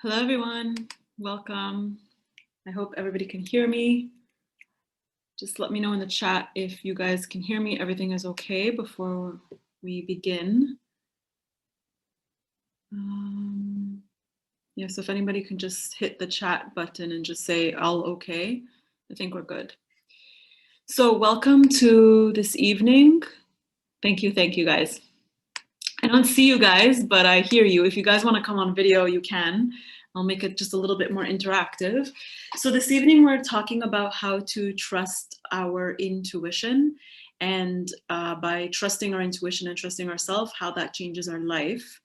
Hello, everyone. Welcome. I hope everybody can hear me. Just let me know in the chat if you guys can hear me. Everything is okay before we begin. So if anybody can just hit the chat button and just say, all okay, I think we're good. So welcome to this evening. Thank you guys. I don't see you guys, but I hear you. If you guys want to come on video, you can. I'll make it just a little bit more interactive. So this evening, we're talking about how to trust our intuition, and by trusting our intuition and trusting ourselves, how that changes our life.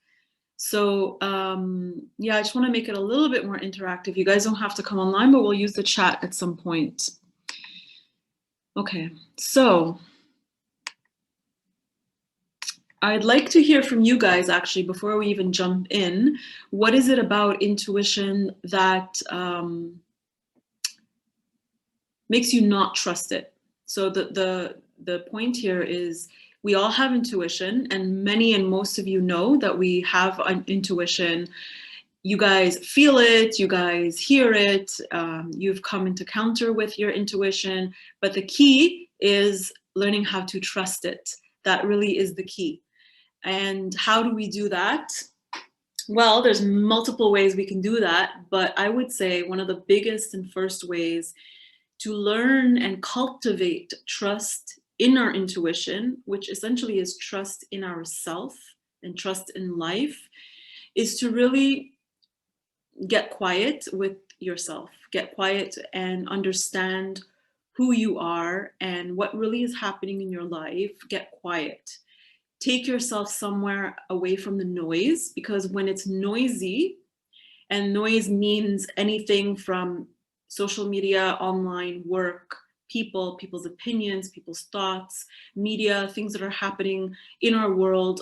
So I just want to make it a little bit more interactive. You guys don't have to come online, but we'll use the chat at some point. Okay, so I'd like to hear from you guys, actually, before we even jump in. What is it about intuition that makes you not trust it? So the point here is we all have intuition, and many and most of you know that we have an intuition. You guys feel it, you guys hear it, you've come into encounter with your intuition, but the key is learning how to trust it. That really is the key. And how do we do that? Well, there's multiple ways we can do that, but I would say one of the biggest and first ways to learn and cultivate trust in our intuition, which essentially is trust in ourself and trust in life, is to really get quiet with yourself, get quiet and understand who you are and what really is happening in your life. Get quiet. Take yourself somewhere away from the noise, because when it's noisy, and noise means anything from social media, online, work, people's opinions, people's thoughts, media, things that are happening in our world,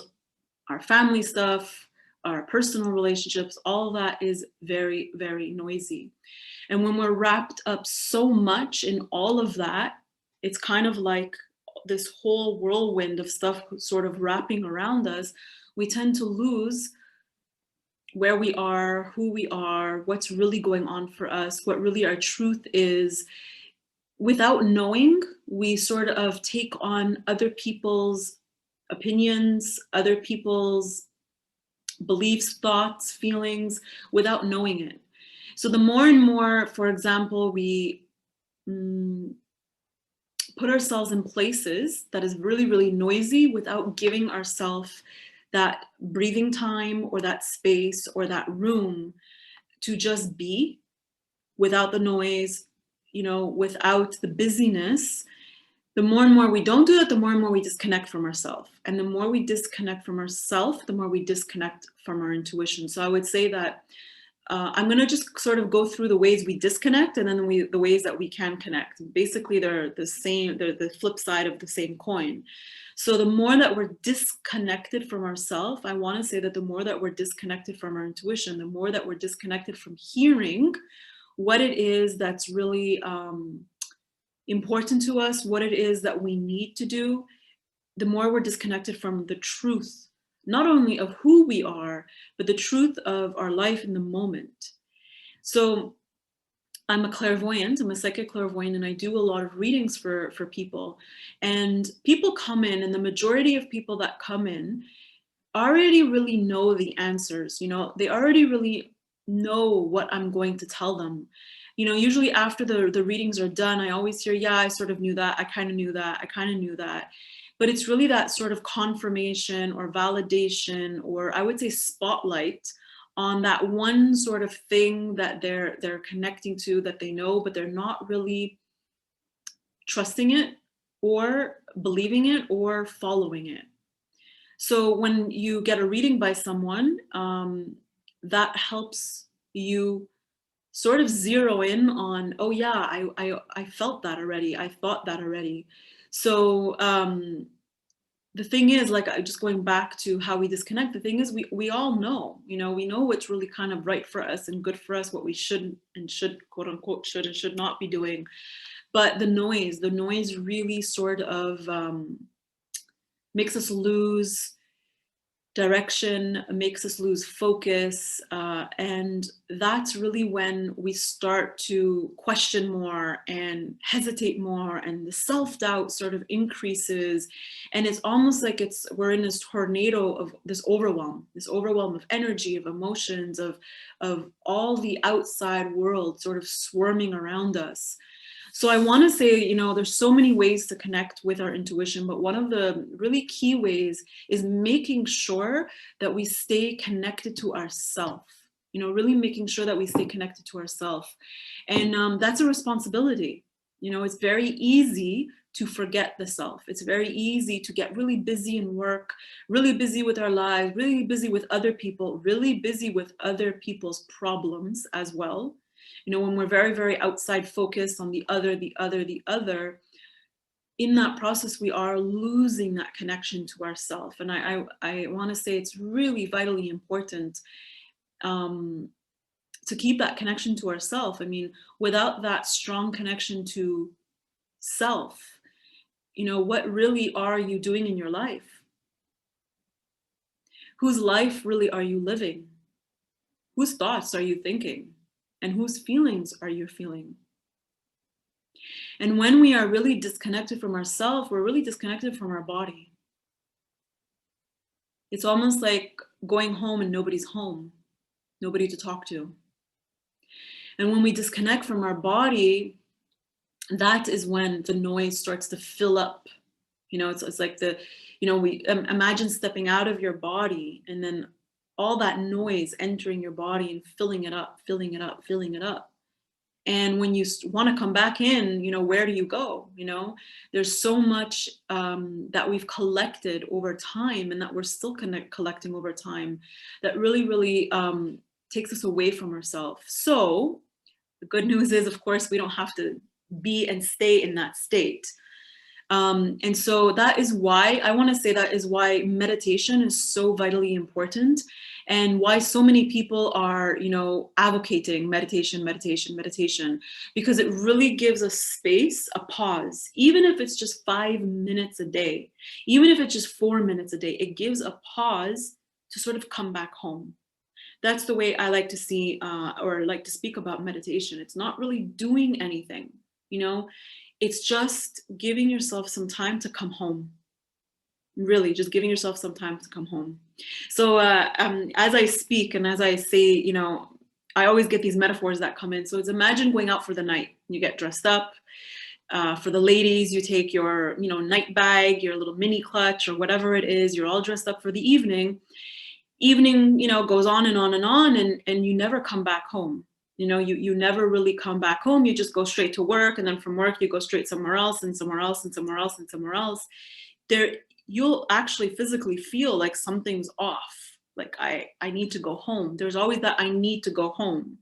our family stuff, our personal relationships, all that is very, very noisy. And when we're wrapped up so much in all of that, it's kind of like this whole whirlwind of stuff sort of wrapping around us. We tend to lose where we are, who we are, what's really going on for us, what really our truth is. Without knowing, we sort of take on other people's opinions, other people's beliefs, thoughts, feelings, without knowing it. So the more and more, for example, we put ourselves in places that is really, really noisy without giving ourselves that breathing time or that space or that room to just be without the noise, without the busyness. The more and more we don't do that, the more and more we disconnect from ourselves. And the more we disconnect from ourselves, the more we disconnect from our intuition. So I would say that I'm going to just sort of go through the ways we disconnect, and then the ways that we can connect. Basically, they're the same, they're the flip side of the same coin. So the more that we're disconnected from ourselves, I want to say that the more that we're disconnected from our intuition, the more that we're disconnected from hearing what it is that's really important to us, what it is that we need to do, the more we're disconnected from the truth, not only of who we are, but the truth of our life in the moment. So I'm a clairvoyant, I'm a psychic clairvoyant, and I do a lot of readings for people. And people come in, and the majority of people that come in already really know the answers. They already really know what I'm going to tell them. Usually after the readings are done, I always hear, yeah, I sort of knew that, I kind of knew that, I kind of knew that. But it's really that sort of confirmation or validation, or I would say spotlight on that one sort of thing that they're connecting to, that they know, but they're not really trusting it or believing it or following it. So when you get a reading by someone, that helps you sort of zero in on, oh yeah, I felt that already, I thought that already. So the thing is, like, just going back to how we disconnect, the thing is we all know, we know what's really kind of right for us and good for us, what we should and should, quote unquote, should and should not be doing. But the noise really sort of makes us lose direction, makes us lose focus. And that's really when we start to question more and hesitate more, and the self-doubt sort of increases. And it's almost like we're in this tornado of this overwhelm of energy, of emotions, of all the outside world sort of swarming around us. So I want to say, there's so many ways to connect with our intuition, but one of the really key ways is making sure that we stay connected to ourself. Really making sure that we stay connected to ourself. And that's a responsibility. It's very easy to forget the self. It's very easy to get really busy in work, really busy with our lives, really busy with other people, really busy with other people's problems as well. When we're very, very outside focused on the other, in that process, we are losing that connection to ourself. And I want to say it's really vitally important to keep that connection to ourself. I mean, without that strong connection to self, what really are you doing in your life? Whose life really are you living? Whose thoughts are you thinking? And whose feelings are you feeling? And when we are really disconnected from ourselves, we're really disconnected from our body. It's almost like going home and nobody's home, nobody to talk to. And when we disconnect from our body, that is when the noise starts to fill up. It's like we imagine stepping out of your body and then all that noise entering your body and filling it up. And when you want to come back in, where do you go? There's so much that we've collected over time and that we're still collecting over time that really, really takes us away from ourselves. So the good news is, of course, we don't have to be and stay in that state. And so that is why I want to say that is why meditation is so vitally important, and why so many people are, advocating meditation, because it really gives us space, a pause, even if it's just 5 minutes a day, even if it's just 4 minutes a day, it gives a pause to sort of come back home. That's the way I like to see or like to speak about meditation. It's not really doing anything, it's just giving yourself some time to come home. Really, just giving yourself some time to come home. So as I speak and as I say, I always get these metaphors that come in. So it's imagine going out for the night. You get dressed up. For the ladies, you take your, night bag, your little mini clutch or whatever it is. You're all dressed up for the evening. Evening, goes on and on and on, and you never come back home. You never really come back home. You just go straight to work, and then from work you go straight somewhere else and somewhere else and somewhere else and somewhere else. You'll actually physically feel like something's off. Like I need to go home. There's always that I need to go home.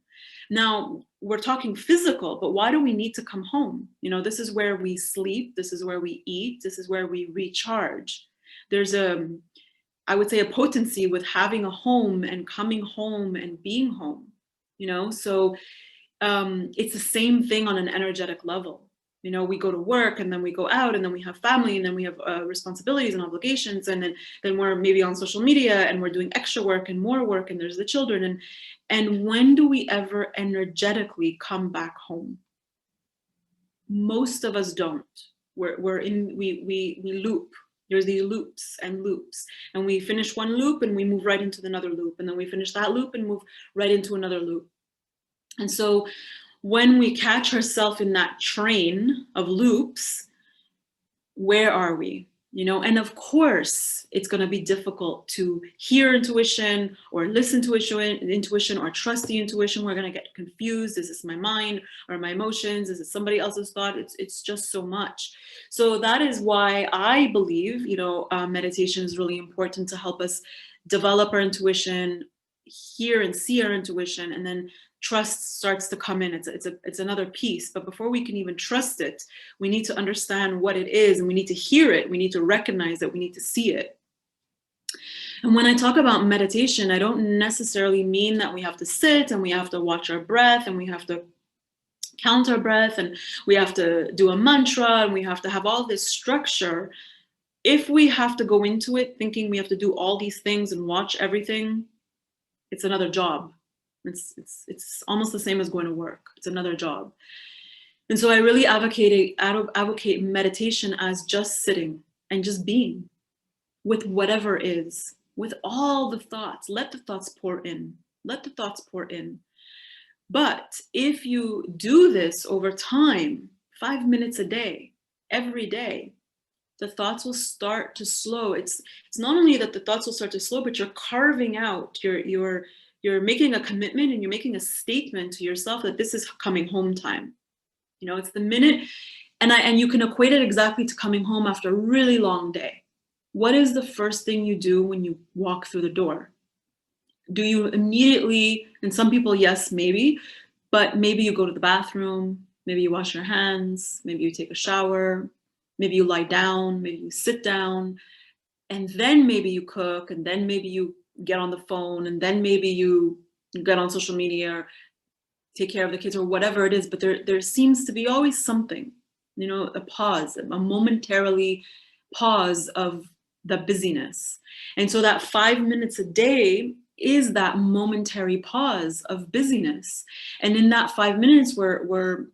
Now we're talking physical, but why do we need to come home? This is where we sleep. This is where we eat. This is where we recharge. There's I would say a potency with having a home and coming home and being home. So it's the same thing on an energetic level. We go to work and then we go out and then we have family and then we have responsibilities and obligations, and then we're maybe on social media and we're doing extra work and more work, and there's the children, and when do we ever energetically come back home? Most of us don't. We loop. There's these loops, and we finish one loop and we move right into another loop, and then we finish that loop and move right into another loop. And so when we catch ourselves in that train of loops, where are we? And of course, it's going to be difficult to hear intuition or listen to intuition or trust the intuition. We're going to get confused. Is this my mind or my emotions? Is it somebody else's thought? It's just so much. So that is why I believe, meditation is really important to help us develop our intuition, hear and see our intuition, and then trust starts to come in. It's another piece. But before we can even trust it, we need to understand what it is, and we need to hear it. We need to recognize it. We need to see it. And when I talk about meditation, I don't necessarily mean that we have to sit and we have to watch our breath and we have to count our breath and we have to do a mantra and we have to have all this structure. If we have to go into it thinking we have to do all these things and watch everything, it's another job. It's almost the same as going to work. It's another job. And so I really advocate meditation as just sitting and just being with whatever is, with all the thoughts. Let the thoughts pour in. Let the thoughts pour in. But if you do this over time, 5 minutes a day, every day, the thoughts will start to slow. It's not only that the thoughts will start to slow, but you're carving out, you're making a commitment and you're making a statement to yourself that this is coming home time. You know, it's the minute, and you can equate it exactly to coming home after a really long day. What is the first thing you do when you walk through the door? Do you immediately, and some people, yes, maybe, but maybe you go to the bathroom, maybe you wash your hands, maybe you take a shower, maybe you lie down, maybe you sit down, and then maybe you cook, and then maybe you get on the phone, and then maybe you get on social media, or take care of the kids, or whatever it is. But there seems to be always something, you know, a pause, a momentarily pause of the busyness. And so that 5 minutes a day is that momentary pause of busyness. And in that 5 minutes, we're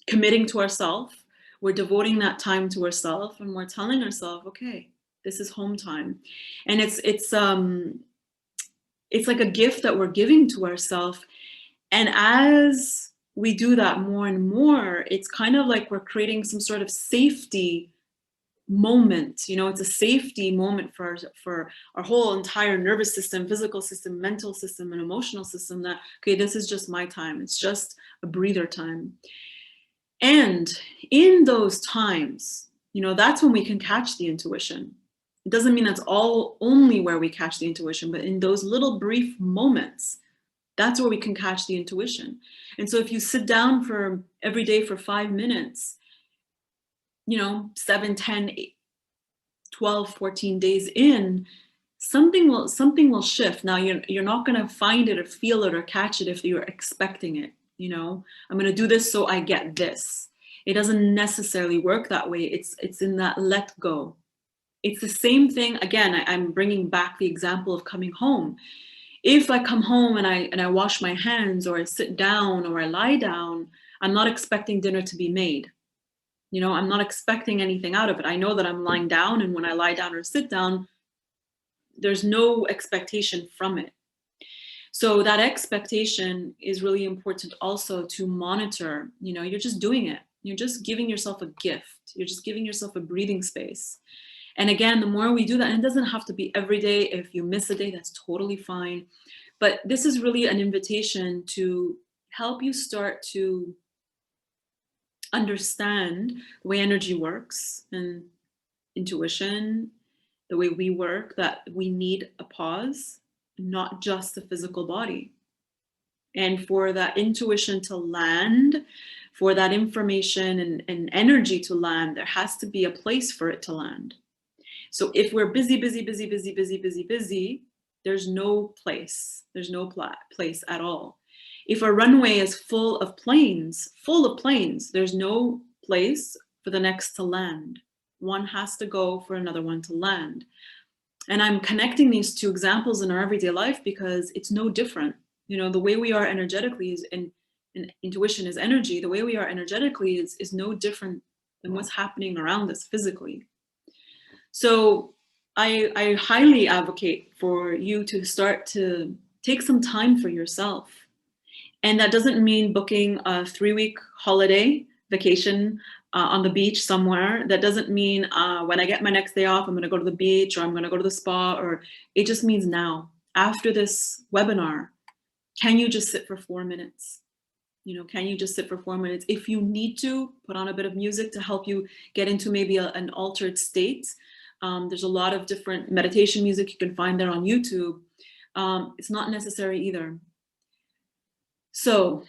committing to ourselves, we're devoting that time to ourselves, and we're telling ourselves, okay, this is home time. And it's like a gift that we're giving to ourselves. And as we do that more and more, it's kind of like we're creating some sort of safety moment. You know, it's a safety moment for our whole entire nervous system, physical system, mental system, and emotional system, that, okay, this is just my time. It's just a breather time. And in those times, you know, that's when we can catch the intuition. It doesn't mean that's only where we catch the intuition, but in those little brief moments, that's where we can catch the intuition. And so if you sit down for every day for 5 minutes, you know, 7, 10, 8, 12, 14 days in, something will shift. Now you're not going to find it or feel it or catch it if you're expecting it. You know, I'm going to do this so I get this. It doesn't necessarily work that way. It's in that let go. It's the same thing. Again, I'm bringing back the example of coming home. If I come home and I wash my hands, or I sit down, or I lie down, I'm not expecting dinner to be made. You know, I'm not expecting anything out of it. I know that I'm lying down, and when I lie down or sit down, there's no expectation from it. So that expectation is really important also to monitor. You know, you're just doing it. You're just giving yourself a gift. You're just giving yourself a breathing space. And again, the more we do that, and it doesn't have to be every day. If you miss a day, that's totally fine. But this is really an invitation to help you start to understand the way energy works and intuition, the way we work, that we need a pause, not just the physical body. And for that intuition to land, for that information and energy to land, there has to be a place for it to land. So if we're busy, there's no place. There's no place at all. If a runway is full of planes, there's no place for the next to land. One has to go for another one to land. And I'm connecting these two examples in our everyday life because it's no different. You know, the way we are energetically is, and intuition is energy, the way we are energetically is no different than what's happening around us physically. So I highly advocate for you to start to take some time for yourself. And that doesn't mean booking a 3-week holiday vacation on the beach somewhere. That doesn't mean when I get my next day off, I'm going to go to the beach, or I'm going to go to the spa, or it just means now, after this webinar, can you just sit for 4 minutes? You know, can you just sit for 4 minutes? If you need to, put on a bit of music to help you get into maybe an altered state. There's a lot of different meditation music you can find there on YouTube. It's not necessary either. So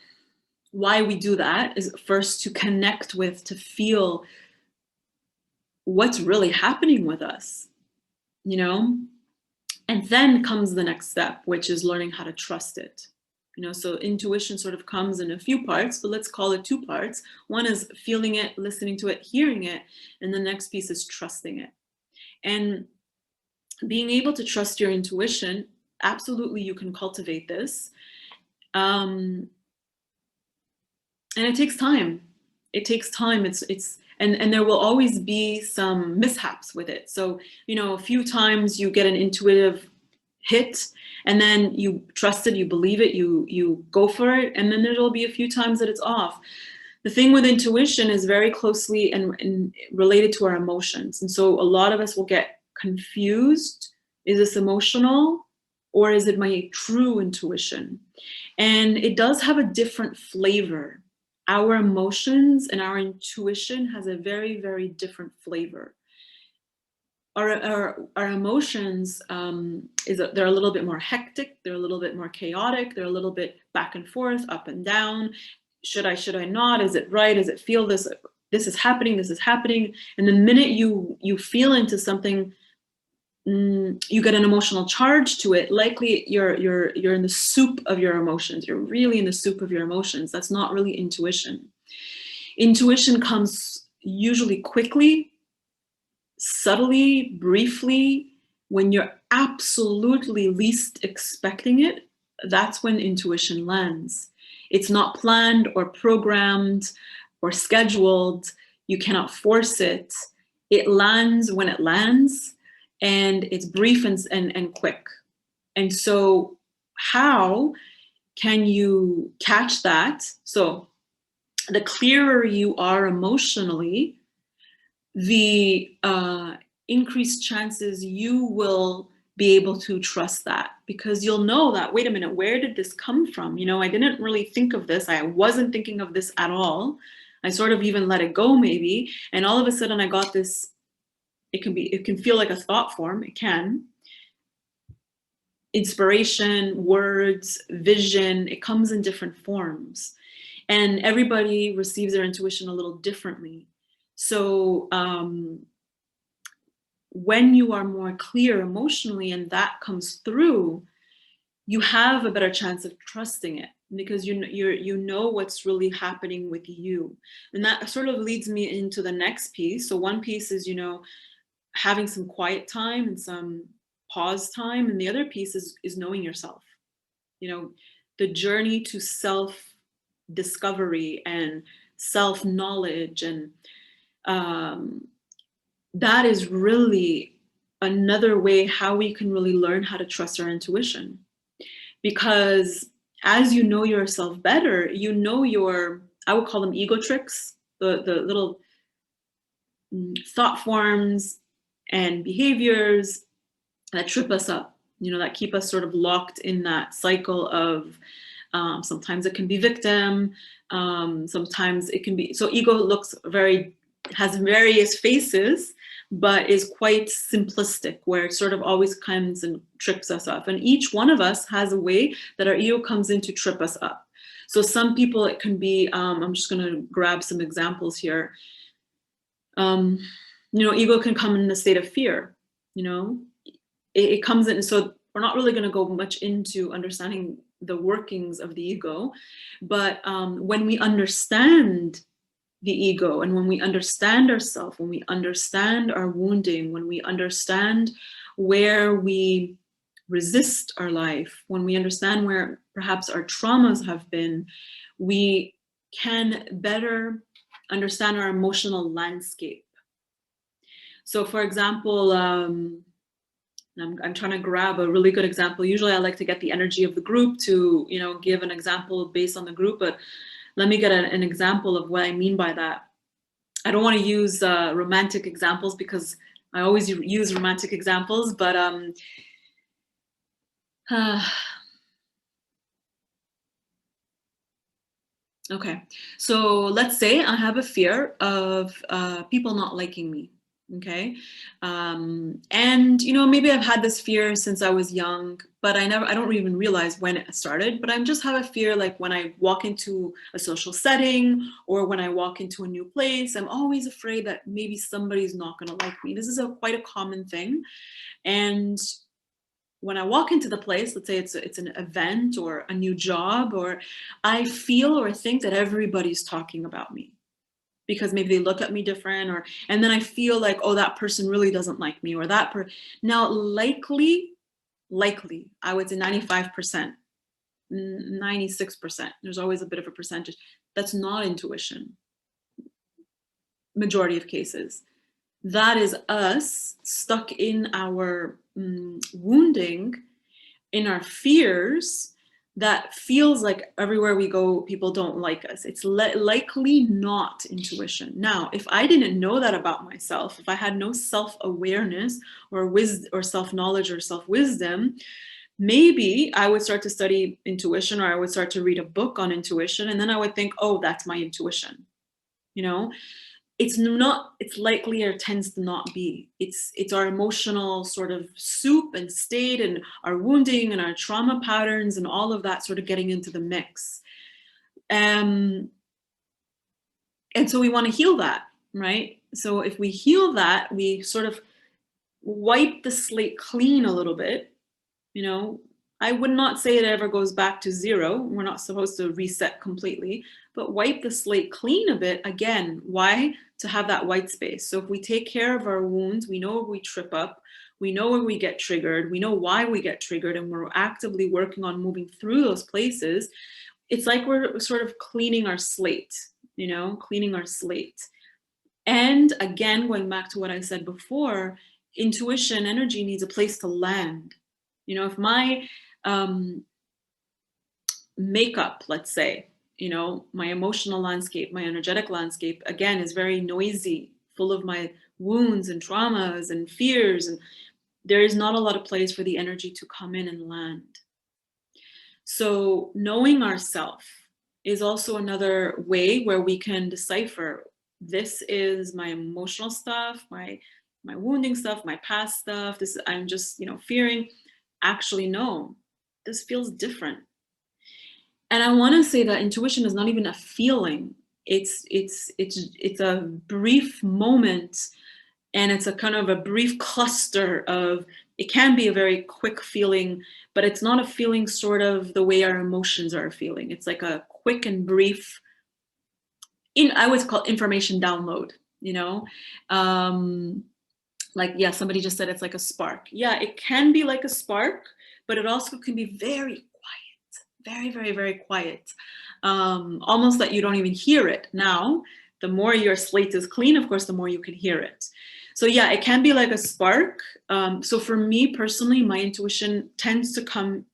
why we do that is first to connect with, to feel what's really happening with us, you know? And then comes the next step, which is learning how to trust it. So intuition sort of comes in a few parts, but let's call it 2 parts. One is feeling it, listening to it, hearing it, and the next piece is trusting it. And being able to trust your intuition, absolutely you can cultivate this. And it takes time. It takes time. And there will always be some mishaps with it. So, a few times you get an intuitive hit, and then you trust it, you believe it, you go for it, and then there'll be a few times that it's off. The thing with intuition is very closely and related to our emotions. And so a lot of us will get confused. Is this emotional, or is it my true intuition? And it does have a different flavor. Our emotions and our intuition has a very, very different flavor. Our emotions, they're a little bit more hectic, they're a little bit more chaotic, they're a little bit back and forth, up and down. Should I not? Is it right? Does it feel this is happening, this is happening? And the minute you feel into something, you get an emotional charge to it. Likely you're in the soup of your emotions. You're really in the soup of your emotions. That's not really intuition. Intuition comes usually quickly, subtly, briefly, when you're absolutely least expecting it. That's when intuition lands. It's not planned or programmed or scheduled. You cannot force it. It lands when it lands, and it's brief and quick. And so how can you catch that? So the clearer you are emotionally, the increased chances you will be able to trust that, because you'll know that, wait a minute, where did this come from? I didn't really think of this. I wasn't thinking of this at all. I sort of even let it go maybe. And all of a sudden I got this. It can feel like a thought form. It can. Inspiration, words, vision, it comes in different forms. And everybody receives their intuition a little differently. So when you are more clear emotionally and that comes through, you have a better chance of trusting it, because you know what's really happening with you. And that sort of leads me into the next piece. So one piece is, having some quiet time and some pause time. And the other piece is knowing yourself. The journey to self-discovery and self-knowledge, and that is really another way how we can really learn how to trust our intuition. Because as you know yourself better, I would call them ego tricks, the little thought forms and behaviors that trip us up, that keep us sort of locked in that cycle of sometimes it can be victim, sometimes it can be, so ego has various faces, but is quite simplistic, where it sort of always comes and trips us up. And each one of us has a way that our ego comes in to trip us up. So some people, it can be, I'm just going to grab some examples here. Ego can come in a state of fear. It comes in. So we're not really going to go much into understanding the workings of the ego, but when we understand the ego, and when we understand ourselves, when we understand our wounding, when we understand where we resist our life, when we understand where perhaps our traumas have been, we can better understand our emotional landscape. So for example, I'm trying to grab a really good example. Usually I like to get the energy of the group to, give an example based on the group, but let me get an example of what I mean by that. I don't want to use romantic examples, because I always use romantic examples, but okay. So let's say I have a fear of people not liking me. Okay. And, maybe I've had this fear since I was young, but I don't even realize when it started, but I just have a fear, like when I walk into a social setting or when I walk into a new place, I'm always afraid that maybe somebody's not going to like me. This is quite a common thing. And when I walk into the place, let's say it's an event or a new job, or I feel or think that everybody's talking about me because maybe they look at me different, or and then I feel like, oh, that person really doesn't like me, or now likely I would say 95%, 96%. There's always a bit of a percentage. That's not intuition. Majority of cases. That is us stuck in our wounding, in our fears, that feels like everywhere we go, people don't like us. It's likely not intuition. Now, if I didn't know that about myself, if I had no self-awareness or self-knowledge or self-wisdom, maybe I would start to study intuition, or I would start to read a book on intuition, and then I would think, oh, that's my intuition. You know, it's not, it's likely or tends to not be. It's our emotional sort of soup and state, and our wounding and our trauma patterns and all of that sort of getting into the mix. And so we want to heal that, right? So if we heal that, we sort of wipe the slate clean a little bit. You know, I would not say it ever goes back to zero. We're not supposed to reset completely, but wipe the slate clean a bit. Again, why? To have that white space. So if we take care of our wounds, we know where we trip up, we know where we get triggered, we know why we get triggered, and we're actively working on moving through those places. It's like we're sort of cleaning our slate, you know, cleaning our slate. And again, going back to what I said before, intuition energy needs a place to land. You know, if my makeup, let's say, you know, my emotional landscape, my energetic landscape, again, is very noisy, full of my wounds and traumas and fears, and there is not a lot of place for the energy to come in and land. So knowing ourselves is also another way where we can decipher, this is my emotional stuff, my wounding stuff, my past stuff, this I'm just, you know, fearing. Actually, no, this feels different. And I want to say that intuition is not even a feeling. It's a brief moment, and it's a kind of a brief cluster of, it can be a very quick feeling, but it's not a feeling sort of the way our emotions are feeling. It's like a quick and brief, I would call it information download, you know? Like, yeah, somebody just said it's like a spark. Yeah, it can be like a spark, but it also can be very quiet, very, very, very quiet. Almost that you don't even hear it. Now, the more your slate is clean, of course, the more you can hear it. So yeah, it can be like a spark. So for me personally, my intuition tends to come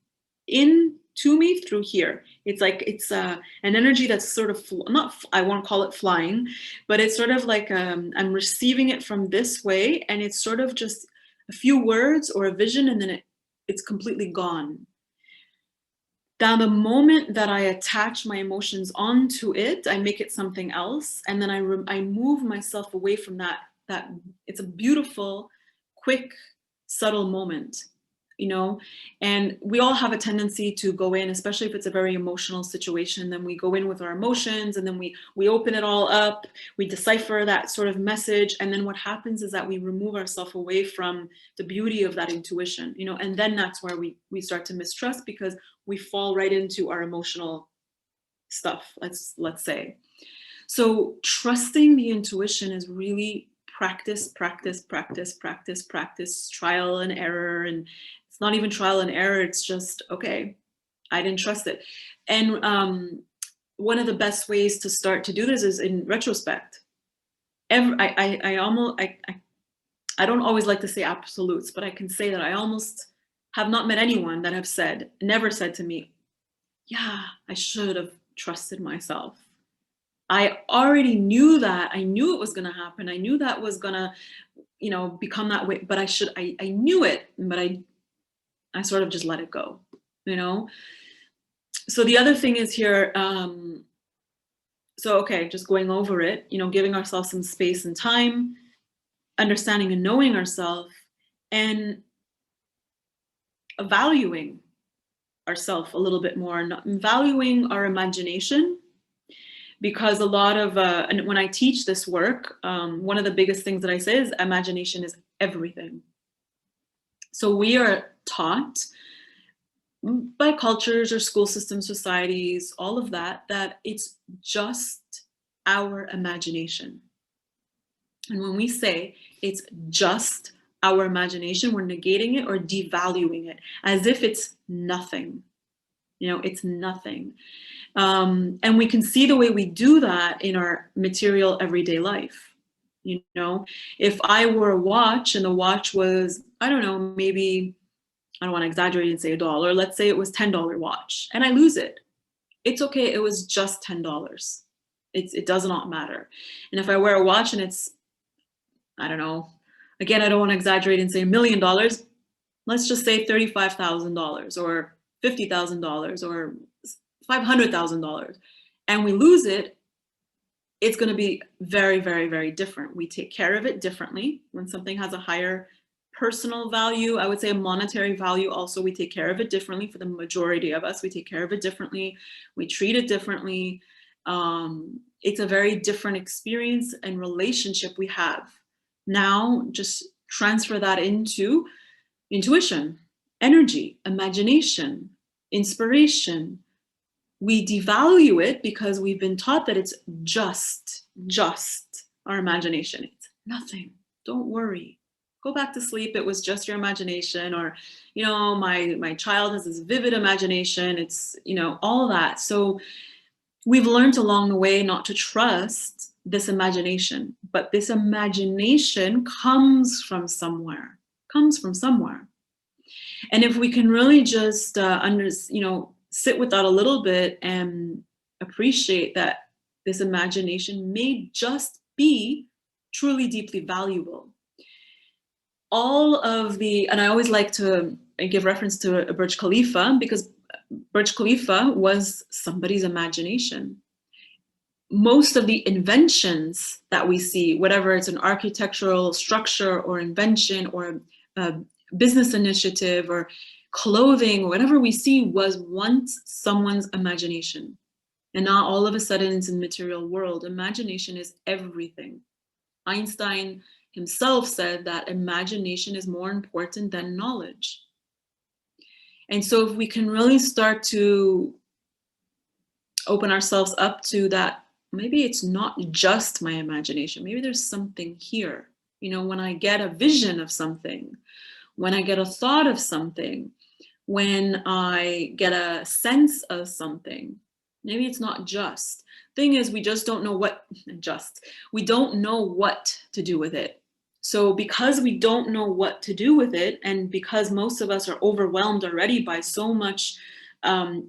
in to me through here. It's like, it's an energy that's sort of, not, I won't call it flying, but it's sort of like I'm receiving it from this way, and it's sort of just a few words or a vision, and then it's completely gone. Now, the moment that I attach my emotions onto it, I make it something else, and then I move myself away from that. It's a beautiful, quick, subtle moment. You know, and we all have a tendency to go in, especially if it's a very emotional situation, then we go in with our emotions, and then we open it all up, we decipher that sort of message, and then what happens is that we remove ourselves away from the beauty of that intuition, you know, and then that's where we start to mistrust, because we fall right into our emotional stuff, let's say. So trusting the intuition is really practice, trial and error. And it's not even trial and error. It's just, okay, I didn't trust it. And one of the best ways to start to do this is in retrospect. I don't always like to say absolutes, but I can say that I almost have not met anyone that have never said to me, yeah, I should have trusted myself. I already knew that. I knew it was going to happen. I knew that was going to, you know, become that way, but I knew it, but I sort of just let it go, you know? So the other thing is here, so, okay, just going over it, you know, giving ourselves some space and time, understanding and knowing ourselves, and valuing ourselves a little bit more, and valuing our imagination. Because a lot of, and when I teach this work, one of the biggest things that I say is imagination is everything. So we are taught by cultures or school systems, societies, all of that, that it's just our imagination. And when we say it's just our imagination, we're negating it or devaluing it as if it's nothing. It's nothing. And we can see the way we do that in our material everyday life. If I wore a watch and the watch was, I don't know, maybe, I don't want to exaggerate and say $1. Let's say it was $10 watch and I lose it. It's okay. It was just $10. It does not matter. And if I wear a watch and it's, I don't know, again, I don't want to exaggerate and say $1 million. Let's just say $35,000 or $50,000 or $500,000, and we lose it, it's going to be very, very, very different. We take care of it differently. When something has a higher personal value, I would say a monetary value also, we take care of it differently. For the majority of us, we take care of it differently. We treat it differently. It's a very different experience and relationship we have. Now, just transfer that into intuition, energy, imagination, inspiration. We devalue it because we've been taught that it's just our imagination. It's nothing. Don't worry. Go back to sleep. It was just your imagination. Or, my child has this vivid imagination. It's, all that. So we've learned along the way not to trust this imagination, but this imagination comes from somewhere. And if we can really just sit with that a little bit and appreciate that this imagination may just be truly deeply valuable. And I always like to give reference to Burj Khalifa, because Burj Khalifa was somebody's imagination. Most of the inventions that we see, whatever it's an architectural structure or invention or a business initiative or clothing, or whatever we see, was once someone's imagination. And not all of a sudden it's in the material world. Imagination is everything. Einstein himself said that imagination is more important than knowledge. And so if we can really start to open ourselves up to that, maybe it's not just my imagination. Maybe there's something here. When I get a vision of something, when I get a thought of something, when I get a sense of something, maybe it's not just. Thing is, we just don't know we don't know what to do with it. So because we don't know what to do with it, and because most of us are overwhelmed already by so much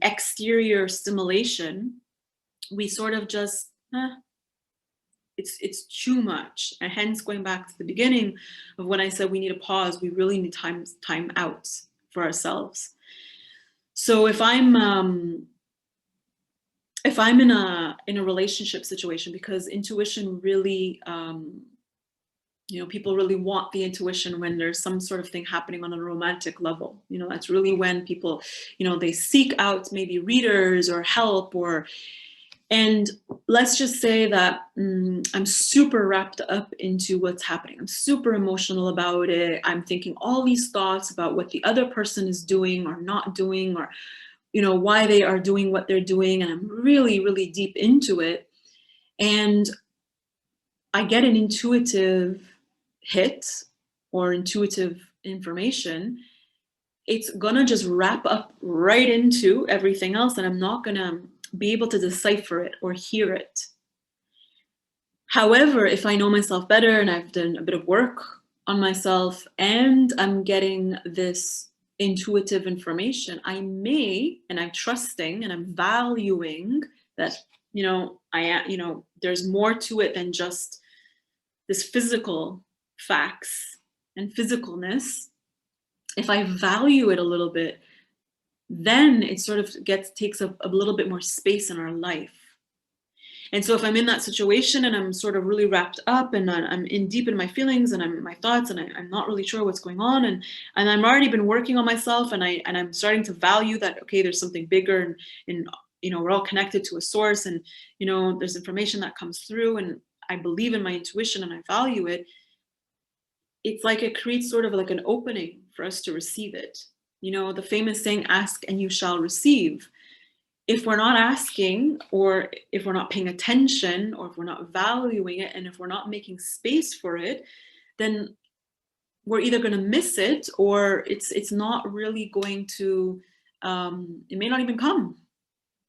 exterior stimulation, we sort of just, it's too much. And hence, going back to the beginning of when I said we need a pause, we really need time out for ourselves. So if I'm in a relationship situation, because intuition really, people really want the intuition when there's some sort of thing happening on a romantic level. That's really when people, they seek out maybe readers or help, and let's just say that I'm super wrapped up into what's happening. I'm super emotional about it. I'm thinking all these thoughts about what the other person is doing or not doing, or, why they are doing what they're doing. And I'm really, really deep into it. And I get an intuitive hit or intuitive information. It's gonna just wrap up right into everything else, and I'm not gonna be able to decipher it or hear it. However, if I know myself better and I've done a bit of work on myself and I'm getting this intuitive information, I'm trusting and I'm valuing that, there's more to it than just this physical facts and physicalness. If I value it a little bit, then it sort of takes a little bit more space in our life. And so if I'm in that situation and I'm sort of really wrapped up and I'm in deep in my feelings and my thoughts, and I'm not really sure what's going on, and I've already been working on myself, and I'm starting to value that, okay, there's something bigger, and we're all connected to a source, and there's information that comes through, and I believe in my intuition and I value it. It's like it creates sort of like an opening for us to receive it. You know, the famous saying, ask and you shall receive. If we're not asking, or if we're not paying attention, or if we're not valuing it, and if we're not making space for it, then we're either going to miss it, or it's not really going to, it may not even come.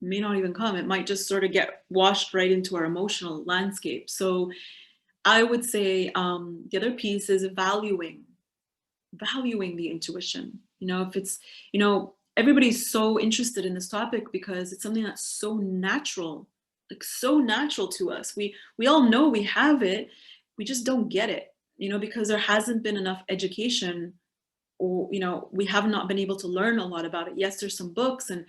It may not even come. It might just sort of get washed right into our emotional landscape. So I would say the other piece is valuing the intuition. You know, if it's, you know, everybody's so interested in this topic because it's something that's so natural, like so natural to us. We all know we have it, we just don't get it, you know, because there hasn't been enough education, or, you know, we have not been able to learn a lot about it. Yes, there's some books and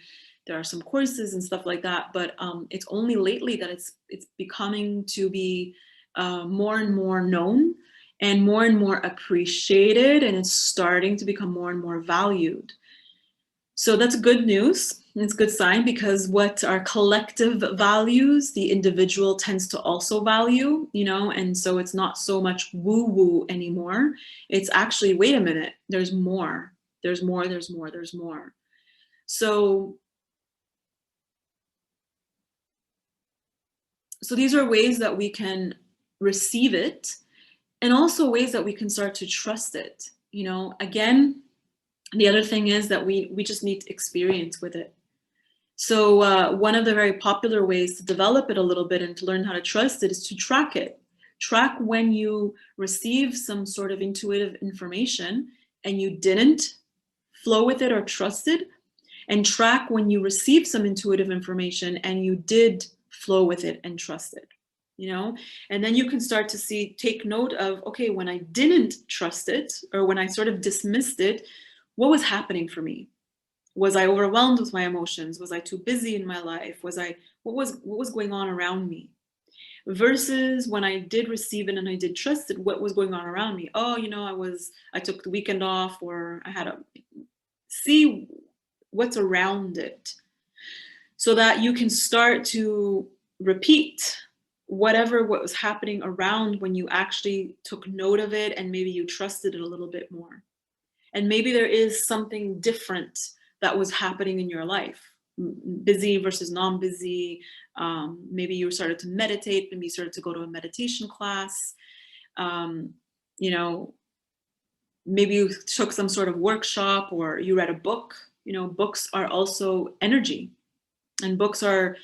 there are some courses and stuff like that, but it's only lately that it's becoming to be more and more known and more appreciated, and it's starting to become more and more valued. So that's good news. It's a good sign, because what our collective values, the individual tends to also value, you know, and so it's not so much woo-woo anymore. It's actually, wait a minute, there's more, there's more, there's more, there's more. So these are ways that we can receive it, and also ways that we can start to trust it. You know, again, the other thing is that we just need experience with it. So one of the very popular ways to develop it a little bit and to learn how to trust it is to track it. Track when you receive some sort of intuitive information and you didn't flow with it or trust it, and track when you receive some intuitive information and you did flow with it and trust it, you know? And then you can start to take note of, okay, when I didn't trust it, or when I sort of dismissed it, what was happening for me? Was I overwhelmed with my emotions? Was I too busy in my life? What was going on around me? Versus when I did receive it and I did trust it, what was going on around me? Oh, you know, I took the weekend off, or I had a, see what's around it, so that you can start to repeat what was happening around when you actually took note of it, and maybe you trusted it a little bit more. And maybe there is something different that was happening in your life, busy versus non-busy. Maybe you started to meditate, maybe you started to go to a meditation class. You know, maybe you took some sort of workshop, or you read a book. You know, books are also energy, and books are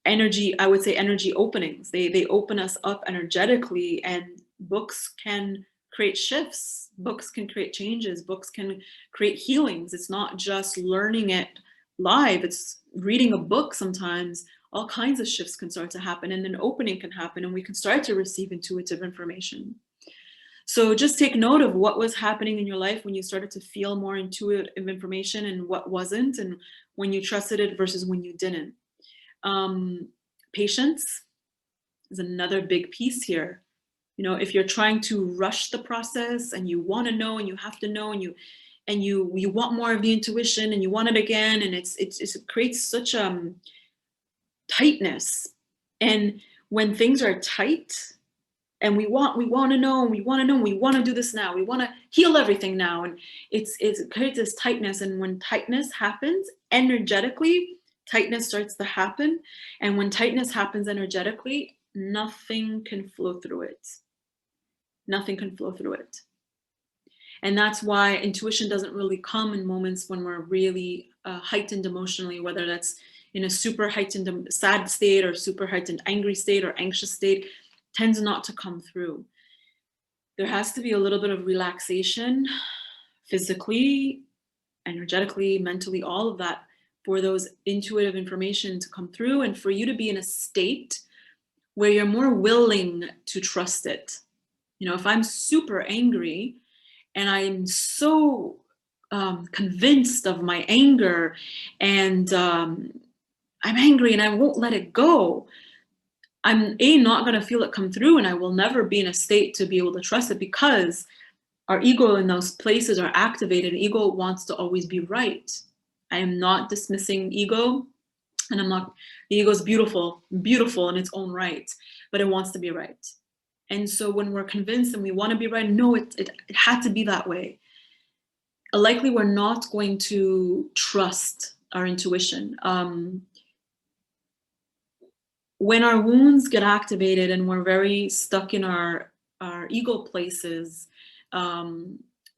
energy, I would say energy openings. They open us up energetically, and books can create shifts. Books can create changes. Books can create healings. It's not just learning it live. It's reading a book. Sometimes all kinds of shifts can start to happen, and an opening can happen, and we can start to receive intuitive information. So just take note of what was happening in your life when you started to feel more intuitive information, and what wasn't, and when you trusted it versus when you didn't. Patience is another big piece here. You know, if you're trying to rush the process and you want to know and you have to know, and you want more of the intuition and you want it again, and it creates such tightness. And when things are tight and we want to know, and we want to know, and we want to do this now, we want to heal everything now, and it creates this tightness. And when tightness happens energetically, tightness starts to happen. And when tightness happens energetically, nothing can flow through it. Nothing can flow through it. And that's why intuition doesn't really come in moments when we're really heightened emotionally, whether that's in a super heightened sad state, or super heightened angry state, or anxious state. Tends not to come through. There has to be a little bit of relaxation, physically, energetically, mentally, all of that, for those intuitive information to come through, and for you to be in a state where you're more willing to trust it. You know, if I'm super angry and I'm so convinced of my anger, and I'm angry and I won't let it go, I'm not going to feel it come through, and I will never be in a state to be able to trust it, because our ego in those places are activated. Ego wants to always be right. I am not dismissing ego, and the ego is beautiful in its own right, but it wants to be right. And so when we're convinced and we want to be right, no, it had to be that way. likely we're not going to trust our intuition. When our wounds get activated and we're very stuck in our ego places,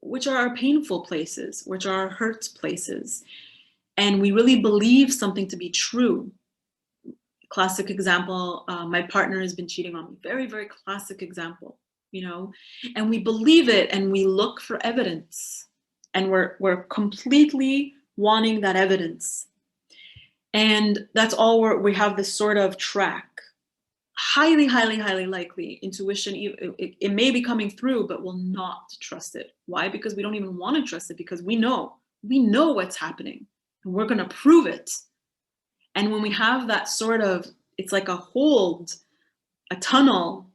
which are our painful places, which are our hurt places, and we really believe something to be true. Classic example, my partner has been cheating on me. Very, very classic example, you know, and we believe it and we look for evidence, and we're completely wanting that evidence. And that's all we have this sort of track. Highly, highly, highly likely intuition, it may be coming through, but we'll not trust it. Why? Because we don't even want to trust it, because we know what's happening and we're going to prove it. And when we have that sort of, it's like a hold, a tunnel,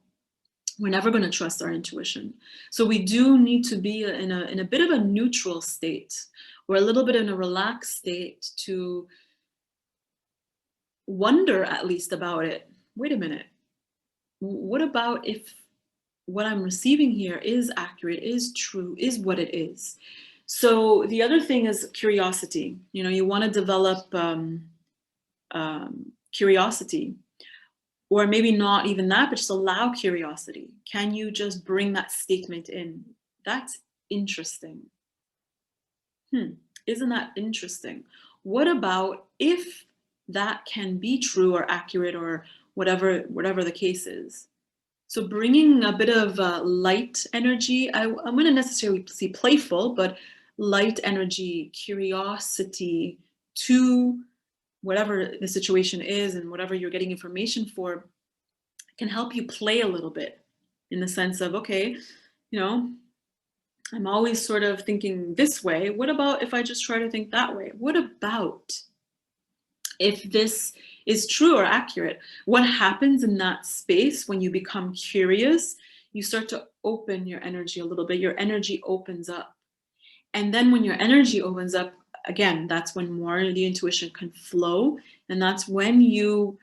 we're never going to trust our intuition. So we do need to be in a bit of a neutral state, or a little bit in a relaxed state, to wonder at least about it. Wait a minute. What about if what I'm receiving here is accurate, is true, is what it is? So the other thing is curiosity. You know, you want to develop curiosity, or maybe not even that, but just allow curiosity. Can you just bring that statement in? That's interesting. Isn't that interesting? What about if that can be true or accurate, or whatever the case is? So bringing a bit of light energy, I'm going to necessarily see playful, but light energy, curiosity to whatever the situation is and whatever you're getting information for, can help you play a little bit, in the sense of, okay, you know, I'm always sort of thinking this way. What about if I just try to think that way? What about if this is true or accurate? What happens in that space when you become curious? You start to open your energy a little bit. Your energy opens up. And then when your energy opens up, again, that's when more of the intuition can flow. And that's when you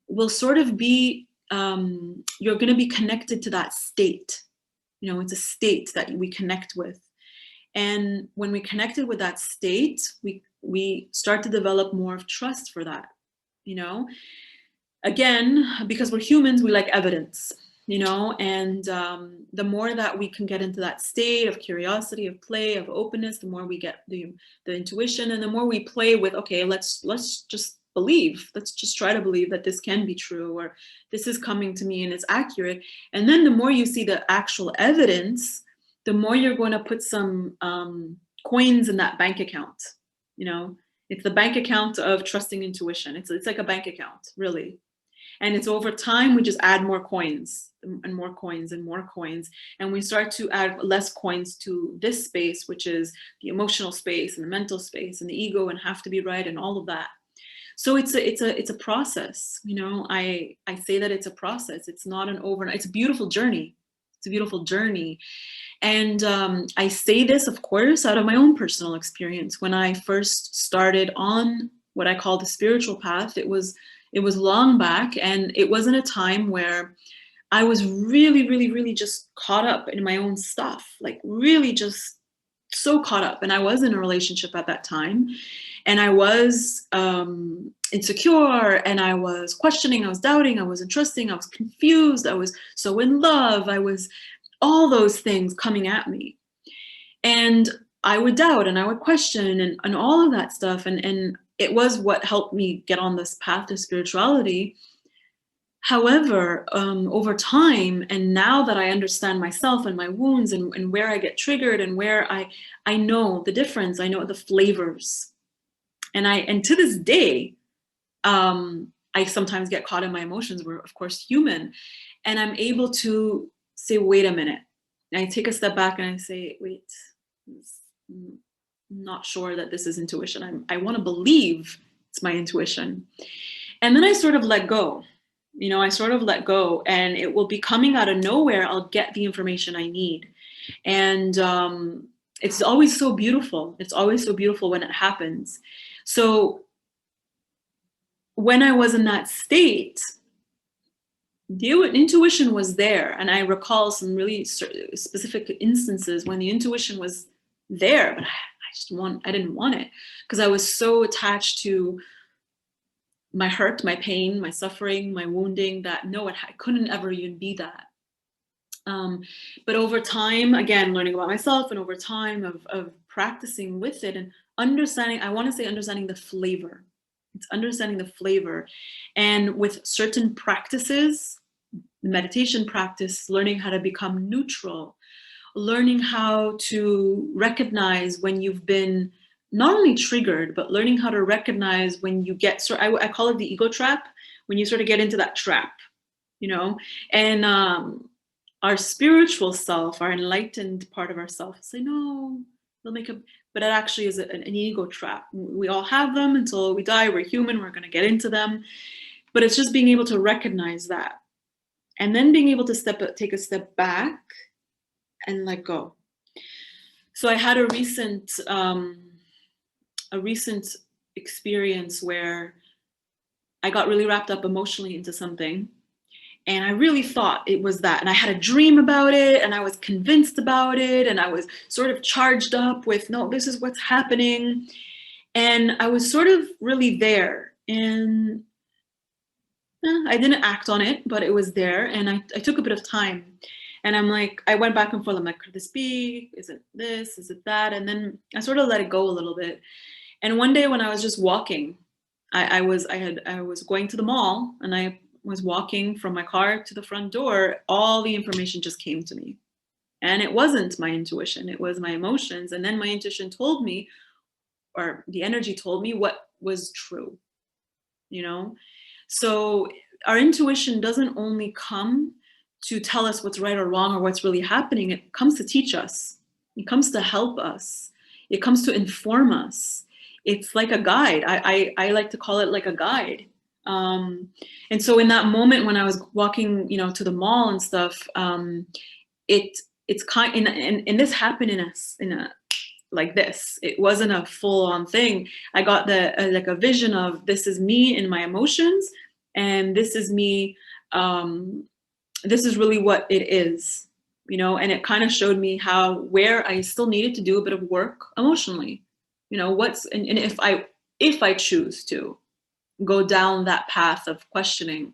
will sort of be, you're going to be connected to that state. You know, it's a state that we connect with. And when we connected with that state, we start to develop more of trust for that, you know. Again, because we're humans, we like evidence, you know, and the more that we can get into that state of curiosity, of play, of openness, the more we get the intuition, and the more we play with, okay, let's just believe, let's just try to believe that this can be true, or this is coming to me and it's accurate. And then the more you see the actual evidence, the more you're going to put some coins in that bank account. You know, it's the bank account of trusting intuition. It's like a bank account, really. And it's over time, we just add more coins and more coins and more coins. And we start to add less coins to this space, which is the emotional space and the mental space and the ego and have to be right and all of that. So it's a process. You know, I say that it's a process. It's not an overnight, it's a beautiful journey. It's a beautiful journey. And I say this, of course, out of my own personal experience. When I first started on what I call the spiritual path, it was long back, and it wasn't a time where I was really, really, really just caught up in my own stuff, like really just so caught up. And I was in a relationship at that time, and I was insecure, and I was questioning, I was doubting, I wasn't trusting, I was confused, I was so in love, I was all those things coming at me. And I would doubt and I would question and all of that stuff. And it was what helped me get on this path to spirituality. However, over time, and now that I understand myself and my wounds and where I get triggered and where I know the difference, I know the flavors. And to this day, I sometimes get caught in my emotions. We're, of course, human. And I'm able to say, wait a minute. And I take a step back and I say, wait, I'm not sure that this is intuition. I want to believe it's my intuition. And then I sort of let go. You know, I sort of let go, and it will be coming out of nowhere. I'll get the information I need. And it's always so beautiful. It's always so beautiful when it happens. So when I was in that state, the intuition was there. And I recall some really specific instances when the intuition was there, but I didn't want it because I was so attached to my hurt, my pain, my suffering, my wounding, that no, I couldn't ever even be that. But over time, again, learning about myself, and over time of practicing with it and understanding, I want to say understanding the flavor. It's understanding the flavor. And with certain practices, meditation practice, learning how to become neutral, learning how to recognize when you've been not only triggered, but learning how to recognize when you get, so I call it the ego trap, when you sort of get into that trap, you know, and our spiritual self, our enlightened part of ourself, say, no, they'll make a, but it actually is an ego trap. We all have them until we die. We're human, we're going to get into them. But it's just being able to recognize that. And then being able to take a step back and let go. So I had a recent experience where I got really wrapped up emotionally into something. And I really thought it was that. And I had a dream about it, and I was convinced about it, and I was sort of charged up with, no, this is what's happening. And I was sort of really there. And I didn't act on it, but it was there. And I took a bit of time. And I'm like, I went back and forth. I'm like, could this be? Is it this? Is it that? And then I sort of let it go a little bit. And one day when I was just walking, I was going to the mall, and I was walking from my car to the front door, all the information just came to me. And it wasn't my intuition, it was my emotions. And then my intuition told me, or the energy told me, what was true, you know? So our intuition doesn't only come to tell us what's right or wrong or what's really happening. It comes to teach us. It comes to help us. It comes to inform us. It's like a guide. I like to call it like a guide. And so in that moment when I was walking, you know, to the mall and stuff, it's kind, and this happened in a like this. It wasn't a full-on thing. I got like a vision of, this is me in my emotions, and this is me. This is really what it is, you know. And it kind of showed me where I still needed to do a bit of work emotionally, you know. And if I choose to go down that path of questioning.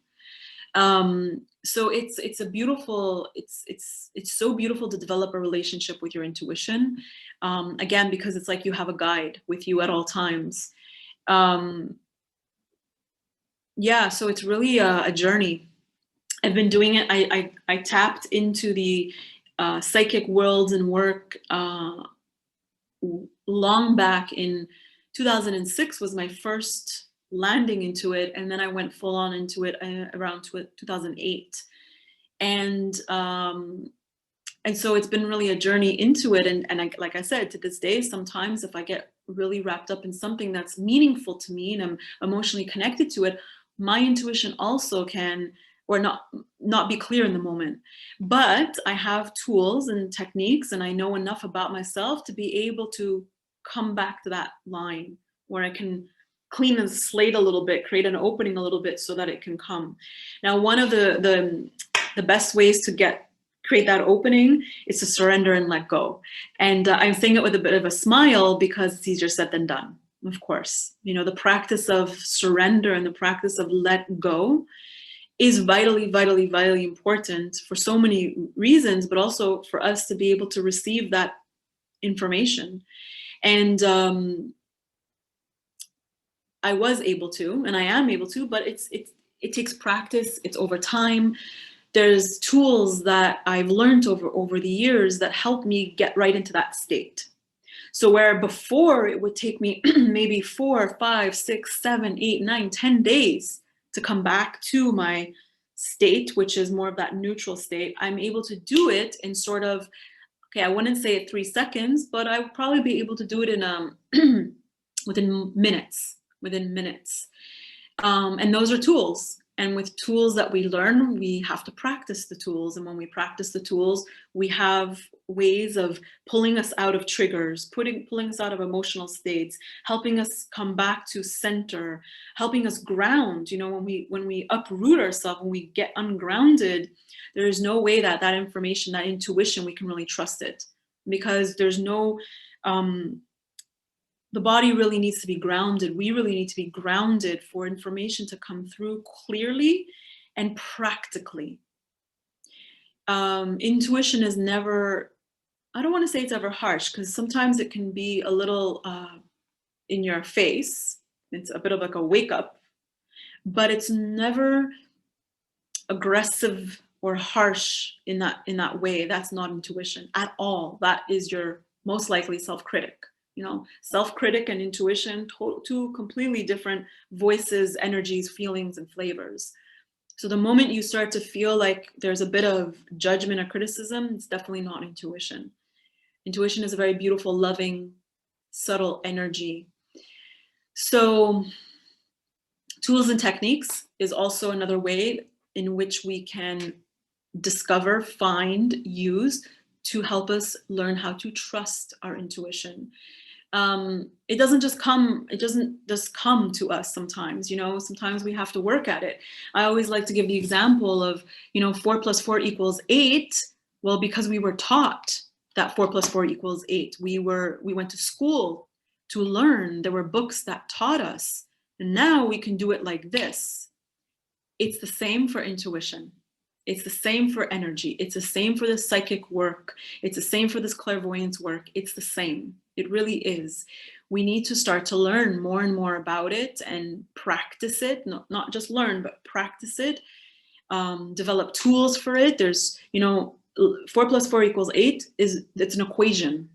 So it's a beautiful, it's so beautiful to develop a relationship with your intuition. Again, because it's like you have a guide with you at all times. Yeah, so it's really a journey. I've been doing it. I tapped into the psychic worlds and work long back in 2006 was my first landing into it, and then I went full on into it around 2008, and so it's been really a journey into it. And like I said, to this day, sometimes if I get really wrapped up in something that's meaningful to me and I'm emotionally connected to it, my intuition also can, or not be clear in the moment. But I have tools and techniques, and I know enough about myself to be able to come back to that line where I can clean the slate a little bit, create an opening a little bit so that it can come. Now, one of the best ways to create that opening is to surrender and let go. And I'm saying it with a bit of a smile because it's easier said than done, of course. You know, the practice of surrender and the practice of let go is vitally, vitally, vitally important for so many reasons, but also for us to be able to receive that information. And I was able to, and I am able to, but it takes practice. It's over time. There's tools that I've learned over the years that help me get right into that state. So where before it would take me maybe 4, 5, 6, 7, 8, 9, 10 days to come back to my state, which is more of that neutral state, I'm able to do it in sort of, okay, I wouldn't say it 3 seconds, but I would probably be able to do it in within minutes. And those are tools. And with tools that we learn, we have to practice the tools. And when we practice the tools, we have ways of pulling us out of triggers, pulling us out of emotional states, helping us come back to center, helping us ground. You know, when we uproot ourselves, when we get ungrounded, there is no way that information, that intuition, we can really trust it, because there's no The body really needs to be grounded. We really need to be grounded for information to come through clearly and practically. Intuition is never, I don't want to say it's ever harsh, because sometimes it can be a little in your face. It's a bit of like a wake up, but it's never aggressive or harsh in that way. That's not intuition at all. That is your most likely self-critic. You know, self-critic and intuition, two completely different voices, energies, feelings, and flavors. So the moment you start to feel like there's a bit of judgment or criticism, it's definitely not intuition. Intuition is a very beautiful, loving, subtle energy. So tools and techniques is also another way in which we can discover, find, use to help us learn how to trust our intuition. It doesn't just come to us sometimes, you know, sometimes we have to work at it. I always like to give the example of, you know, 4 + 4 = 8. Well, because we were taught that 4 + 4 = 8. We went to school to learn. There were books that taught us, and now we can do it like this. It's the same for intuition. It's the same for energy. It's the same for this psychic work. It's the same for this clairvoyance work. It's the same. It really is. We need to start to learn more and more about it and practice it. Not just learn, but practice it. Develop tools for it. There's, you know, 4 + 4 = 8 it's an equation.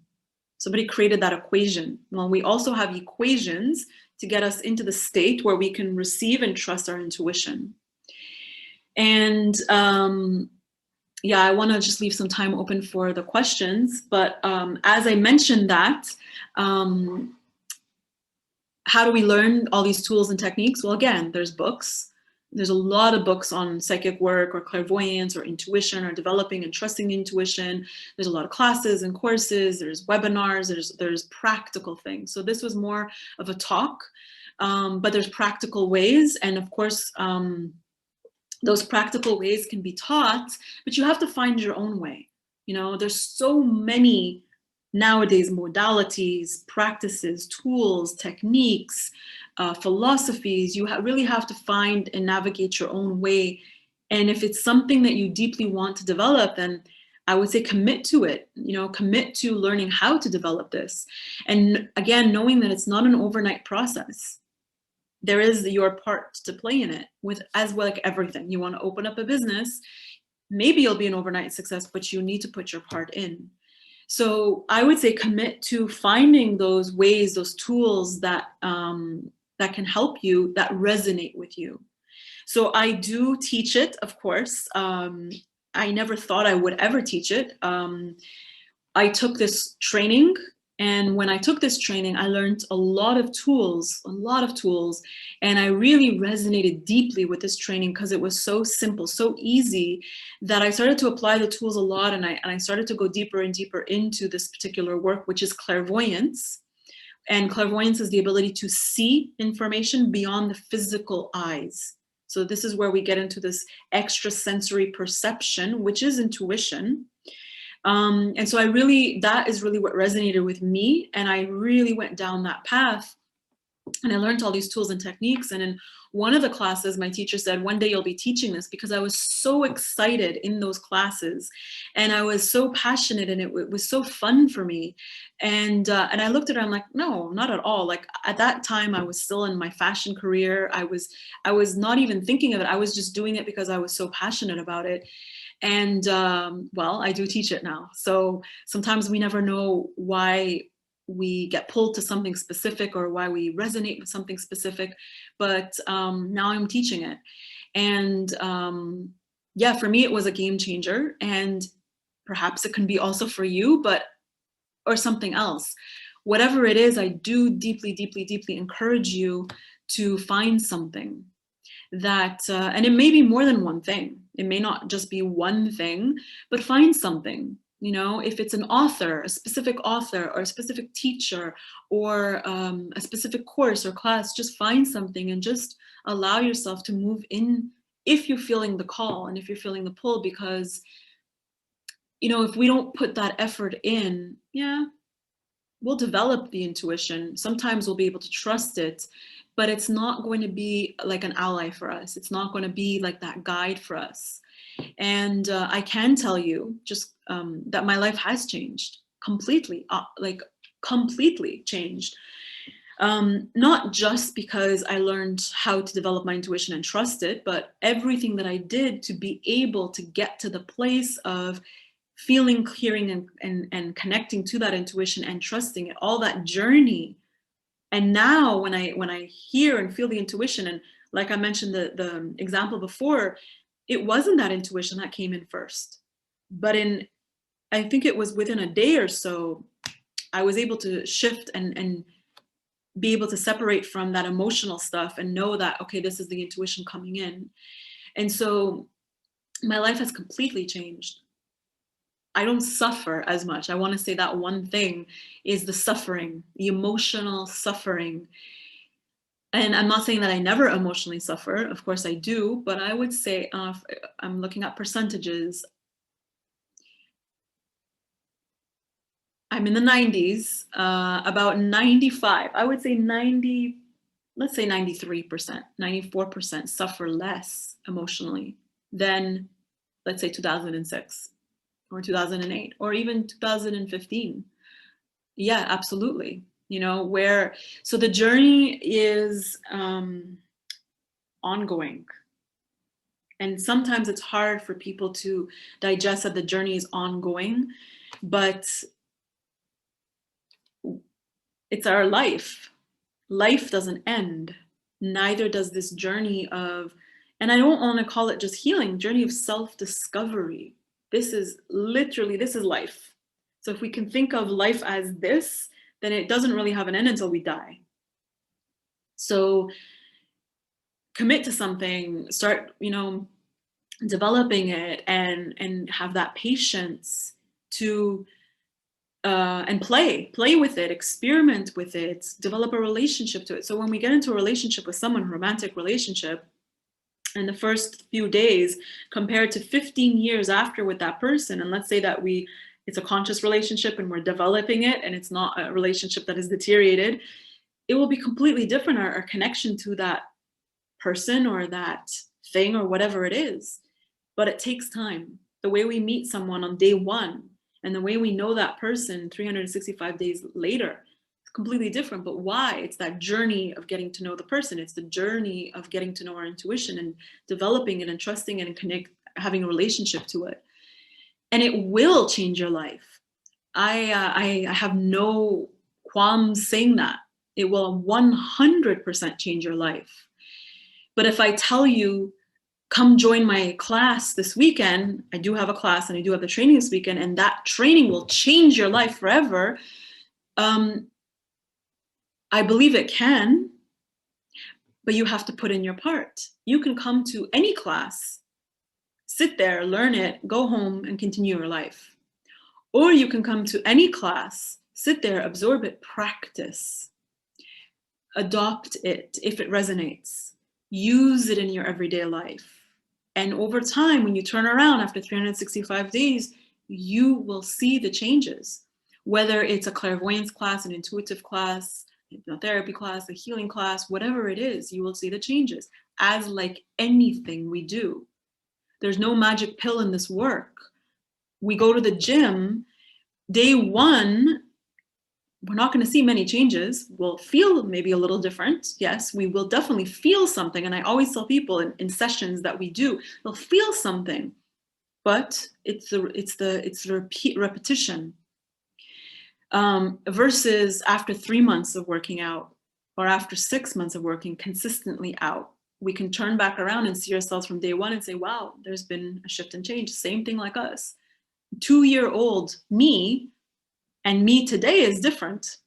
Somebody created that equation. Well, we also have equations to get us into the state where we can receive and trust our intuition. And yeah, I want to just leave some time open for the questions. But as I mentioned that, how do we learn all these tools and techniques? Well, again, there's books. There's a lot of books on psychic work or clairvoyance or intuition or developing and trusting intuition. There's a lot of classes and courses. There's webinars. There's practical things. So this was more of a talk, but there's practical ways. And of course, those practical ways can be taught, but you have to find your own way. You know, there's so many nowadays modalities, practices, tools, techniques, philosophies. You really have to find and navigate your own way. And if it's something that you deeply want to develop, then I would say commit to it, you know, commit to learning how to develop this. And again, knowing that it's not an overnight process. There is your part to play in it, with as well, like everything. You want to open up a business, maybe you'll be an overnight success, but you need to put your part in. So I would say commit to finding those ways, those tools that that can help you, that resonate with you. So I do teach it, of course. I never thought I would ever teach it. I took this training. And when I took this training, I learned a lot of tools, and I really resonated deeply with this training because it was so simple, so easy, that I started to apply the tools a lot, and I started to go deeper and deeper into this particular work, which is clairvoyance. And clairvoyance is the ability to see information beyond the physical eyes. So this is where we get into this extrasensory perception, which is intuition. And so that is really what resonated with me. And I really went down that path, and I learned all these tools and techniques. And in one of the classes, my teacher said, one day you'll be teaching this, because I was so excited in those classes, and I was so passionate, and it was so fun for me. And I looked at her, I'm like, no, not at all. Like at that time, I was still in my fashion career. I was not even thinking of it. I was just doing it because I was so passionate about it. And well, I do teach it now. So sometimes we never know why we get pulled to something specific or why we resonate with something specific, but now I'm teaching it. And yeah, for me, it was a game changer, and perhaps it can be also for you, or something else. Whatever it is, I do deeply, deeply, deeply encourage you to find something that, and it may be more than one thing. It may not just be one thing, but find something. You know, if it's an author, a specific author, or a specific teacher, or a specific course or class, just find something and just allow yourself to move in if you're feeling the call and if you're feeling the pull. Because, you know, if we don't put that effort in, yeah, we'll develop the intuition. Sometimes we'll be able to trust it, but it's not going to be like an ally for us. It's not going to be like that guide for us. And I can tell you just that my life has changed completely, like completely changed. Not just because I learned how to develop my intuition and trust it, but everything that I did to be able to get to the place of feeling, hearing, and connecting to that intuition and trusting it, all that journey. And now when I hear and feel the intuition, and like I mentioned the example before, it wasn't that intuition that came in first, but I think it was within a day or so, I was able to shift and be able to separate from that emotional stuff and know that, okay, this is the intuition coming in. And so my life has completely changed. I don't suffer as much. I want to say that one thing is the suffering, the emotional suffering. And I'm not saying that I never emotionally suffer. Of course I do, but I would say I'm looking at percentages. I'm in the 90s, about 95, I would say 90, let's say 93%, 94% suffer less emotionally than, let's say 2006 or 2008 or even 2015. Yeah, absolutely. You know, so the journey is ongoing. And sometimes it's hard for people to digest that the journey is ongoing, but it's our life. Life doesn't end. Neither does this journey of, and I don't want to call it just healing, journey of self-discovery. This is life. So if we can think of life as this, then it doesn't really have an end until we die. So commit to something, start, developing it and have that patience to and play with it, experiment with it, develop a relationship to it. So when we get into a relationship with someone, a romantic relationship, in the first few days compared to 15 years after with that person, and let's say that it's a conscious relationship and we're developing it and it's not a relationship that is deteriorated, it will be completely different, our connection to that person or that thing or whatever it is. But it takes time. The way we meet someone on day one and the way we know that person 365 days later, it's completely different. But why? It's that journey of getting to know the person. It's the journey of getting to know our intuition and developing it and trusting it and having a relationship to it. And it will change your life. I have no qualms saying that. It will 100% change your life. But if I tell you, come join my class this weekend, I do have a class and I do have the training this weekend, and that training will change your life forever. I believe it can, but you have to put in your part. You can come to any class, sit there, learn it, go home and continue your life. Or you can come to any class, sit there, absorb it, practice, adopt it if it resonates, use it in your everyday life. And over time, when you turn around after 365 days, you will see the changes. Whether it's a clairvoyance class, an intuitive class, a therapy class, a healing class, whatever it is, you will see the changes. As like anything we do, there's no magic pill in this work. We go to the gym, day one, we're not going to see many changes. We'll feel maybe a little different. Yes, we will definitely feel something. And I always tell people in sessions that we do, they'll feel something, but it's the repetition. Versus after 3 months of working out or after 6 months of working consistently out, we can turn back around and see ourselves from day one and say, wow, there's been a shift and change. Same thing like us. 2-year-old me and me today is different.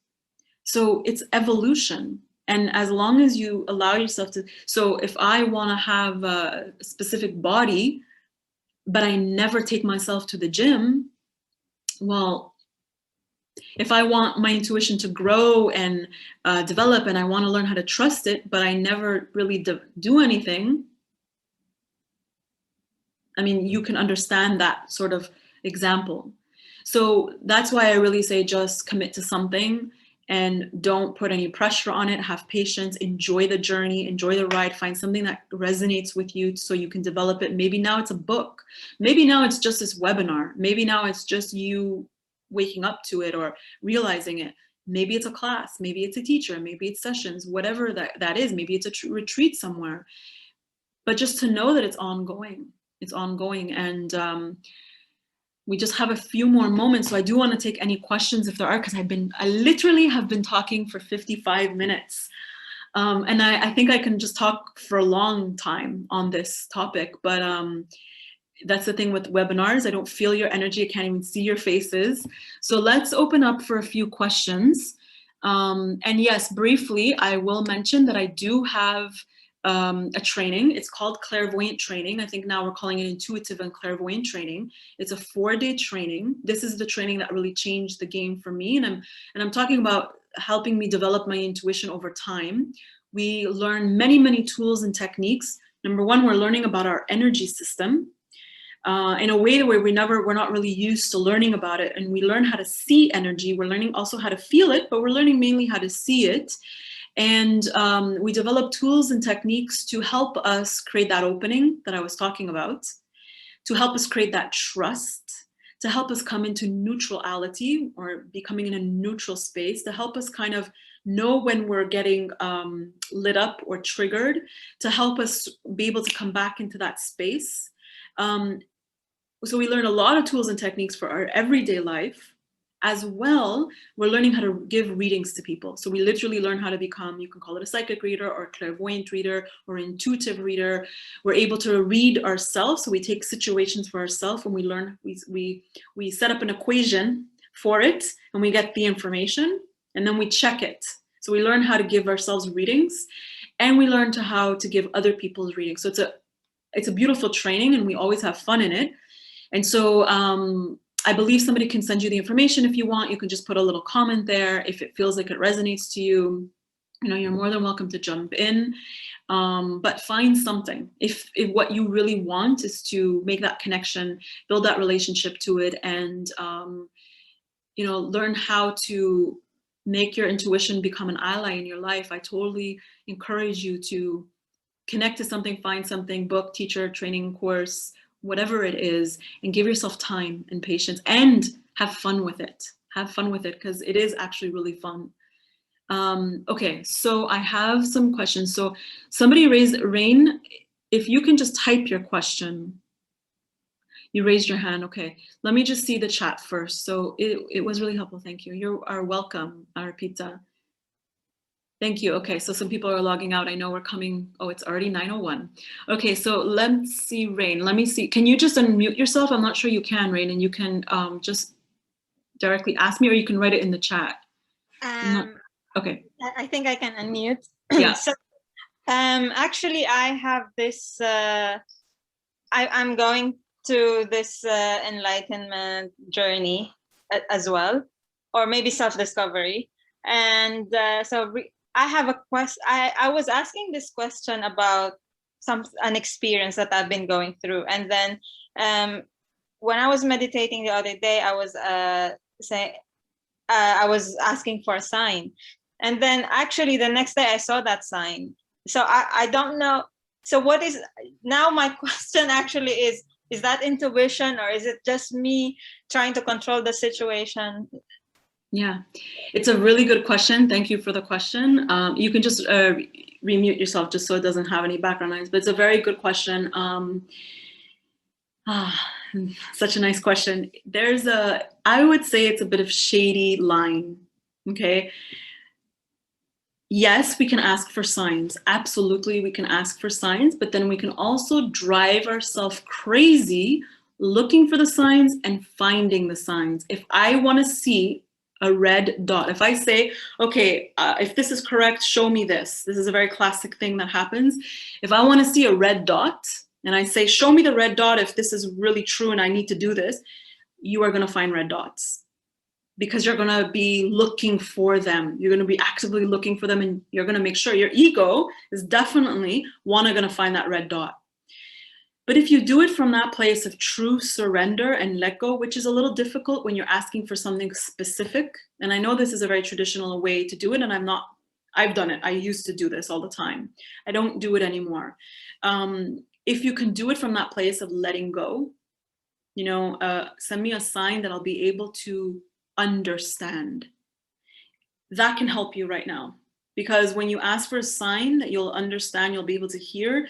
So it's evolution. And as long as you allow yourself to, so if I want to have a specific body, but I never take myself to the gym, well, if I want my intuition to grow and develop and I want to learn how to trust it, but I never really do anything, I mean, you can understand that sort of example. So that's why I really say just commit to something and don't put any pressure on it. Have patience, enjoy the journey, enjoy the ride, find something that resonates with you so you can develop it. Maybe now it's a book. Maybe now it's just this webinar. Maybe now it's just you waking up to it or realizing it. Maybe it's a class, maybe it's a teacher, maybe it's sessions, whatever that is. Maybe it's a retreat somewhere. But just to know that it's ongoing. It's ongoing. And we just have a few more moments. So I do want to take any questions if there are, because I literally have been talking for 55 minutes. And I think I can just talk for a long time on this topic, but that's the thing with webinars. I don't feel your energy. I can't even see your faces. So let's open up for a few questions. And yes, briefly, I will mention that I do have a training. It's called clairvoyant training. I think now we're calling it intuitive and clairvoyant training. It's a 4-day training. This is the training that really changed the game for me. And I'm talking about helping me develop my intuition over time. We learn many, many tools and techniques. Number one, we're learning about our energy system in a way where we're not really used to learning about it. And we learn how to see energy. We're learning also how to feel it, but we're learning mainly how to see it. And we develop tools and techniques to help us create that opening that I was talking about, to help us create that trust, to help us come into neutrality or becoming in a neutral space, to help us kind of know when we're getting lit up or triggered, to help us be able to come back into that space. So we learn a lot of tools and techniques for our everyday life. As well, we're learning how to give readings to people. So we literally learn how to become, you can call it a psychic reader or a clairvoyant reader or intuitive reader. We're able to read ourselves. So we take situations for ourselves and we learn, we set up an equation for it and we get the information and then we check it. So we learn how to give ourselves readings and we learn how to give other people's readings. So it's a beautiful training and we always have fun in it. And so, I believe somebody can send you the information if you want. You can just put a little comment there. If it feels like it resonates to you, you're more than welcome to jump in. But find something. If what you really want is to make that connection, build that relationship to it, and learn how to make your intuition become an ally in your life, I totally encourage you to connect to something, find something, book, teacher, training, course, whatever it is, and give yourself time and patience and have fun with it. Have fun with it because it is actually really fun. Okay, so I have some questions. So somebody raised, Rain, if you can just type your question. You raised your hand. Okay, let me just see the chat first. So it was really helpful. Thank you. You are welcome, Arpita. Thank you. Okay, so some people are logging out. I know we're coming. Oh, it's already 9:01. Okay, so let's see, Rain. Let me see. Can you just unmute yourself? I'm not sure you can, Rain, and you can just directly ask me, or you can write it in the chat. Okay. I think I can unmute. Yeah. So, actually, I have this. I'm going to this enlightenment journey as well, or maybe self-discovery, and I have a question. I was asking this question about an experience that I've been going through, and then when I was meditating the other day, I was I was asking for a sign, and then actually the next day I saw that sign. So I don't know. So what is now my question actually is that intuition or is it just me trying to control the situation? Yeah, it's a really good question. Thank you for the question. You can just remute yourself just so it doesn't have any background noise, but it's a very good question. Such a nice question. I would say it's a bit of shady line, okay? Yes, we can ask for signs. Absolutely, we can ask for signs, but then we can also drive ourselves crazy looking for the signs and finding the signs. If I want to see a red dot, if I say, okay, if this is correct, show me this. This is a very classic thing that happens. If I want to see a red dot and I say, show me the red dot if this is really true and I need to do this, you are going to find red dots. Because you're going to be looking for them. You're going to be actively looking for them and you're going to make sure your ego is definitely going to find that red dot. But if you do it from that place of true surrender and let go, which is a little difficult when you're asking for something specific, and I know this is a very traditional way to do it, and I've done it. I used to do this all the time. I don't do it anymore. If you can do it from that place of letting go, send me a sign that I'll be able to understand. That can help you right now. Because when you ask for a sign that you'll understand, you'll be able to hear,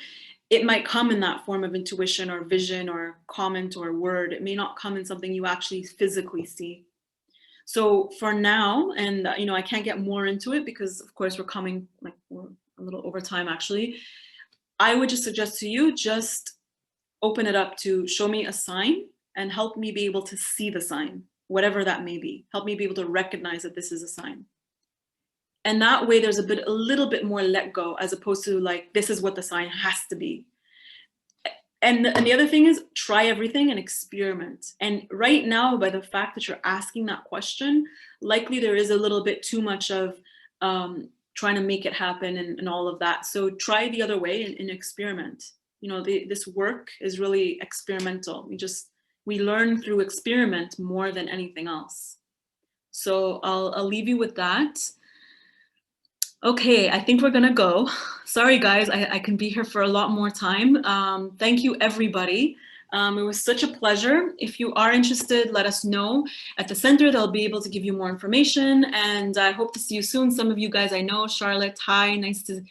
it might come in that form of intuition or vision or comment or word. It may not come in something you actually physically see. So for now, and I can't get more into it because of course we're a little over time actually. I would just suggest to you, just open it up to show me a sign and help me be able to see the sign, whatever that may be. Help me be able to recognize that this is a sign. And that way there's a little bit more let go, as opposed to like, this is what the sign has to be. And the other thing is, try everything and experiment. And right now, by the fact that you're asking that question, likely there is a little bit too much of trying to make it happen and all of that. So try the other way and experiment. This work is really experimental. We learn through experiment more than anything else. So I'll leave you with that. Okay, I think we're gonna go. Sorry guys, I can be here for a lot more time. Thank you everybody. It was such a pleasure. If you are interested, let us know. At the center, they'll be able to give you more information, and I hope to see you soon. Some of you guys I know, Charlotte, hi, nice to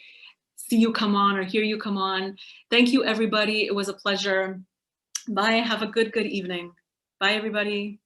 see you come on or hear you come on. Thank you everybody, it was a pleasure. Bye, have a good evening. Bye everybody.